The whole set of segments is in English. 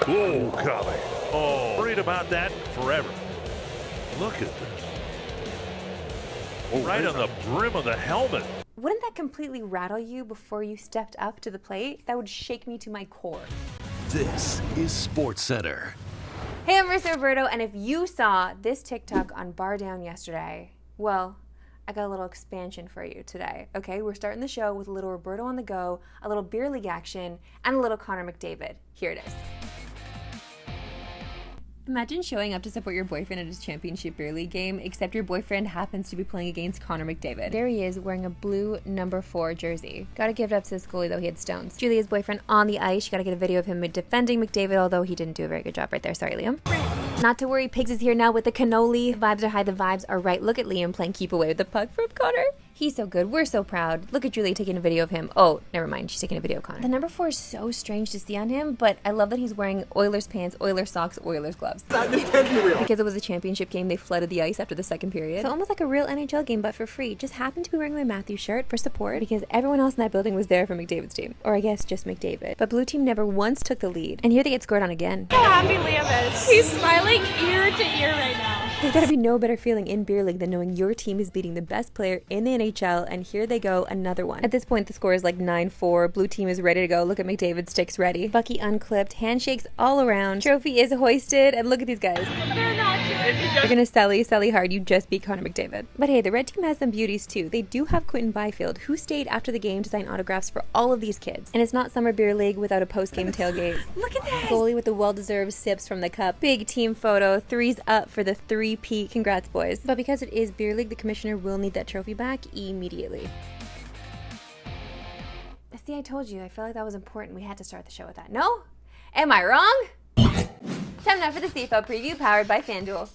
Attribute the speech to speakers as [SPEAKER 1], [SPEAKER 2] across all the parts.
[SPEAKER 1] Oh, coming. Oh, read about that forever. Look at this. Oh, right on the brim of the helmet.
[SPEAKER 2] Wouldn't that completely rattle you before you stepped up to the plate? That would shake me to my core.
[SPEAKER 3] This is Sportscentre.
[SPEAKER 2] Hey, I'm Marissa Roberto, and if you saw this TikTok on Bar Down yesterday, well, I got a little expansion for you today, okay? We're starting the show with a little Roberto on the go, a little beer league action, and a little Connor McDavid. Here it is. Imagine showing up to support your boyfriend at his championship beer league game, except your boyfriend happens to be playing against Connor McDavid. There he is, wearing a blue number 4 jersey. Gotta give it up to this goalie, though, he had stones. Julia's boyfriend on the ice. You gotta get a video of him defending McDavid, although he didn't do a very good job right there. Sorry, Liam. Not to worry, Pigs is here now with the cannoli. Vibes are high, the vibes are right. Look at Liam playing keep away with the puck from Connor. He's so good. We're so proud. Look at Julia taking a video of him. Oh, never mind. She's taking a video of Connor. The number 4 is so strange to see on him, but I love that he's wearing Oilers pants, Oilers socks, Oilers gloves. Because it was a championship game, they flooded the ice after the second period. So almost like a real NHL game, but for free. Just happened to be wearing my Matthews shirt for support because everyone else in that building was there for McDavid's team. Or I guess just McDavid. But blue team never once took the lead. And here they get scored on again.
[SPEAKER 4] How happy Liam is. He's smiling ear to ear right now.
[SPEAKER 2] There's gotta be no better feeling in beer league than knowing your team is beating the best player in the NHL, and here they go, another one. At this point, the score is like 9-4. Blue team is ready to go. Look at McDavid, sticks ready. Bucky unclipped, handshakes all around. Trophy is hoisted, and look at these guys.
[SPEAKER 4] They're not doing
[SPEAKER 2] You're gonna sally hard. You just beat Connor McDavid. But hey, the red team has some beauties too. They do have Quentin Byfield, who stayed after the game to sign autographs for all of these kids. And it's not summer beer league without a post-game tailgate.
[SPEAKER 4] Look at this.
[SPEAKER 2] Goalie with the well-deserved sips from the cup. Big team photo. 3's up for the 3-peat. Congrats, boys. But because it is beer league, the commissioner will need that trophy back immediately. See, I told you. I felt like that was important. We had to start the show with that. No? Am I wrong? Time now for the CFL preview, powered by FanDuel.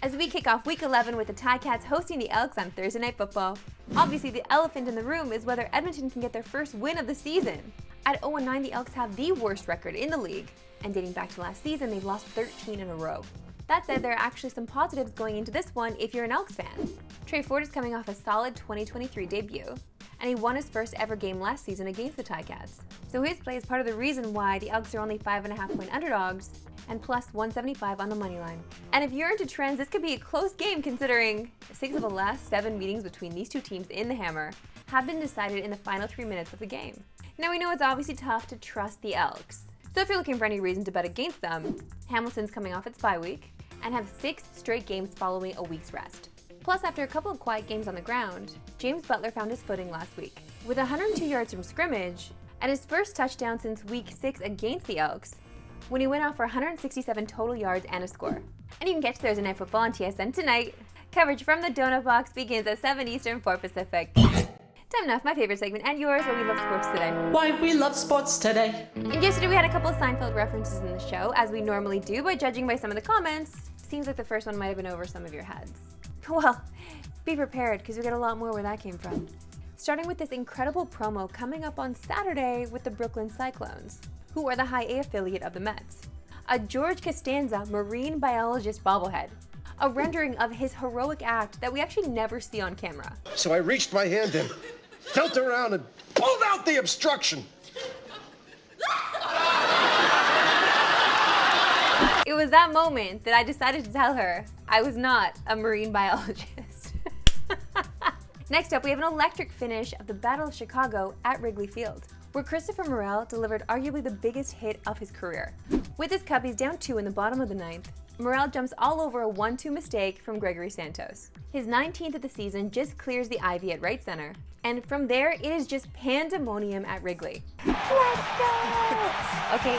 [SPEAKER 2] As we kick off Week 11 with the Ticats hosting the Elks on Thursday Night Football. Obviously, the elephant in the room is whether Edmonton can get their first win of the season. At 0-9, the Elks have the worst record in the league, and dating back to last season, they've lost 13 in a row. That said, there are actually some positives going into this one if you're an Elks fan. Trey Ford is coming off a solid 2023 debut, and he won his first ever game last season against the Ticats. So his play is part of the reason why the Elks are only 5.5-point underdogs and plus 175 on the money line. And if you're into trends, this could be a close game considering 6 of the last 7 meetings between these two teams in the Hammer have been decided in the final 3 minutes of the game. Now we know it's obviously tough to trust the Elks. So if you're looking for any reason to bet against them, Hamilton's coming off its bye week and have 6 straight games following a week's rest. Plus, after a couple of quiet games on the ground, James Butler found his footing last week. With 102 yards from scrimmage and his first touchdown since week 6 against the Elks, when he went out for 167 total yards and a score. And you can catch Thursday Night Football on TSN tonight. Coverage from the Donut Box begins at 7 Eastern, 4 Pacific. Time enough, my favorite segment and yours, where we love sports today.
[SPEAKER 5] Why we love sports today.
[SPEAKER 2] And yesterday we had a couple of Seinfeld references in the show, as we normally do, but judging by some of the comments, seems like the first one might have been over some of your heads. Well, be prepared, because we got a lot more where that came from. Starting with this incredible promo coming up on Saturday with the Brooklyn Cyclones, who are the High A affiliate of the Mets. A George Costanza marine biologist bobblehead. A rendering of his heroic act that we actually never see on camera.
[SPEAKER 6] So I reached my hand in, felt around, and pulled out the obstruction.
[SPEAKER 2] It was that moment that I decided to tell her I was not a marine biologist. Next up, we have an electric finish of the Battle of Chicago at Wrigley Field, where Christopher Morel delivered arguably the biggest hit of his career. With his Cubbies down 2 in the bottom of the 9th, Morel jumps all over a 1-2 mistake from Gregory Santos. His 19th of the season just clears the ivy at right center, and from there, it is just pandemonium at Wrigley. Let's go! Okay,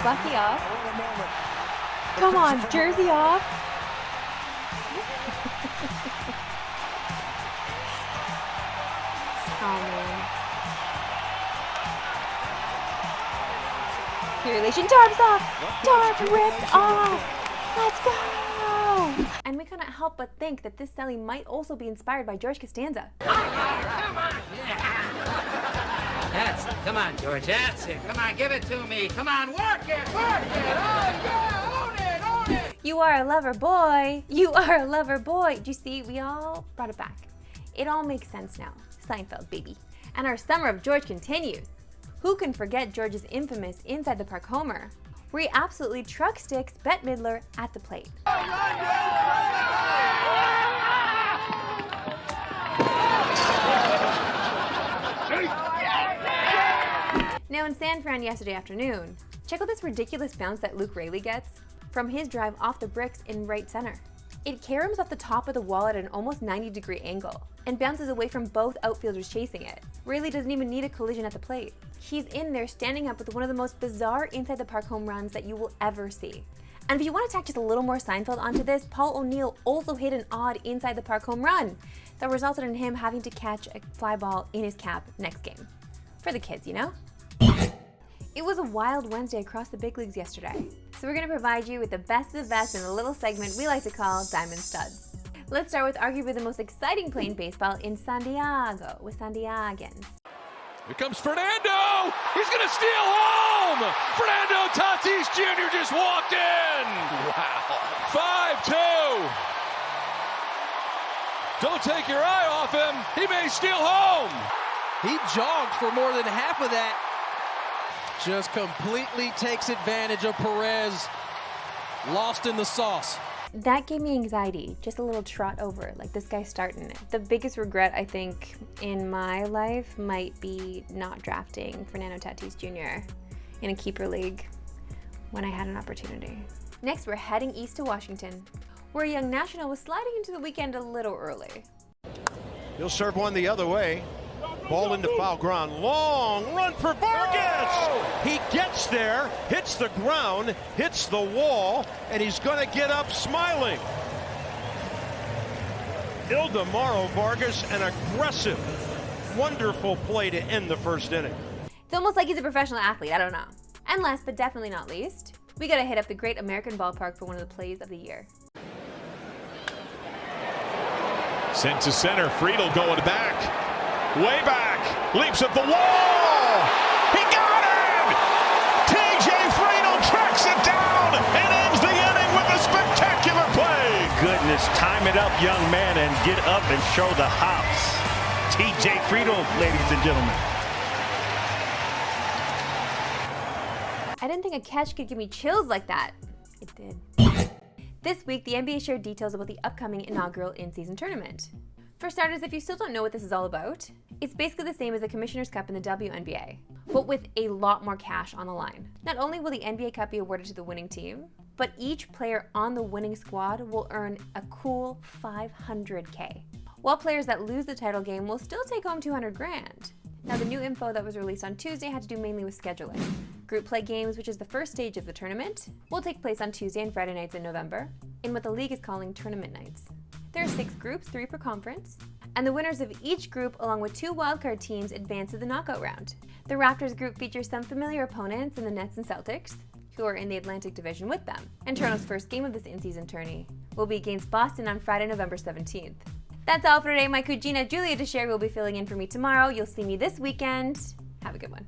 [SPEAKER 2] Bucky off. Come on, jersey off. Oh man. Relation, Tarb's off! Tarb ripped off! Let's go! And we couldn't help but think that this Selly might also be inspired by George Costanza.
[SPEAKER 7] Come on, George, that's it. Come on, give it to me. Come on, work it, work it. Oh, yeah, own it, own it.
[SPEAKER 2] You are a lover boy. You are a lover boy. Do you see? We all brought it back. It all makes sense now. Seinfeld, baby. And our summer of George continues. Who can forget George's infamous inside the park homer? where he absolutely truck sticks Bette Midler at the plate. Now in San Fran yesterday afternoon, check out this ridiculous bounce that Luke Raley gets from his drive off the bricks in right center. It caroms off the top of the wall at an almost 90-degree angle and bounces away from both outfielders chasing it. Raley doesn't even need a collision at the plate. He's in there standing up with one of the most bizarre inside the park home runs that you will ever see. And if you want to tack just a little more Seinfeld onto this, Paul O'Neill also hit an odd inside the park home run that resulted in him having to catch a fly ball in his cap next game. For the kids, you know? It was a wild Wednesday across the big leagues yesterday, so we're going to provide you with the best of the best in a little segment we like to call Diamond Studs. Let's start with arguably the most exciting play in baseball in San Diego with San Diegans.
[SPEAKER 8] Here comes Fernando! He's going to steal home! Fernando Tatis Jr. just walked in! Wow. 5-2. Don't take your eye off him. He may steal home.
[SPEAKER 9] He jogged for more than half of that. Just completely takes advantage of Perez. Lost in the sauce.
[SPEAKER 2] That gave me anxiety, just a little trot over, like this guy's starting it. The biggest regret, I think, in my life might be not drafting Fernando Tatis Jr. in a keeper league when I had an opportunity. Next, we're heading east to Washington, where a young national was sliding into the weekend a little early.
[SPEAKER 6] He'll serve one the other way. Ball into foul ground. Long run for Vargas. He gets there, hits the ground, hits the wall, and he's going to get up smiling. Ildemaro Vargas, an aggressive, wonderful play to end the first inning.
[SPEAKER 2] It's almost like he's a professional athlete, I don't know. And last but definitely not least, we gotta hit up the Great American Ballpark for one of the plays of the year.
[SPEAKER 8] Sent to center, Friedel going back. Way back, leaps up the wall. He got it! TJ Friedel tracks it down and ends the inning with a spectacular play.
[SPEAKER 10] Goodness, time it up, young man, and get up and show the hops. TJ Friedel, ladies and gentlemen.
[SPEAKER 2] I didn't think a catch could give me chills like that. It did. This week, the NBA shared details about the upcoming inaugural in-season tournament. For starters, if you still don't know what this is all about, it's basically the same as the Commissioner's Cup in the WNBA, but with a lot more cash on the line. Not only will the NBA Cup be awarded to the winning team, but each player on the winning squad will earn a cool $500K, while players that lose the title game will still take home $200,000. Now, the new info that was released on Tuesday had to do mainly with scheduling. Group play games, which is the first stage of the tournament, will take place on Tuesday and Friday nights in November, in what the league is calling tournament nights. There are 6 groups, 3 per conference, and the winners of each group, along with 2 wildcard teams, advance to the knockout round. The Raptors group features some familiar opponents in the Nets and Celtics, who are in the Atlantic Division with them. And Toronto's first game of this in-season tourney will be against Boston on Friday, November 17th. That's all for today. My Kujina Julia DeShere will be filling in for me tomorrow. You'll see me this weekend. Have a good one.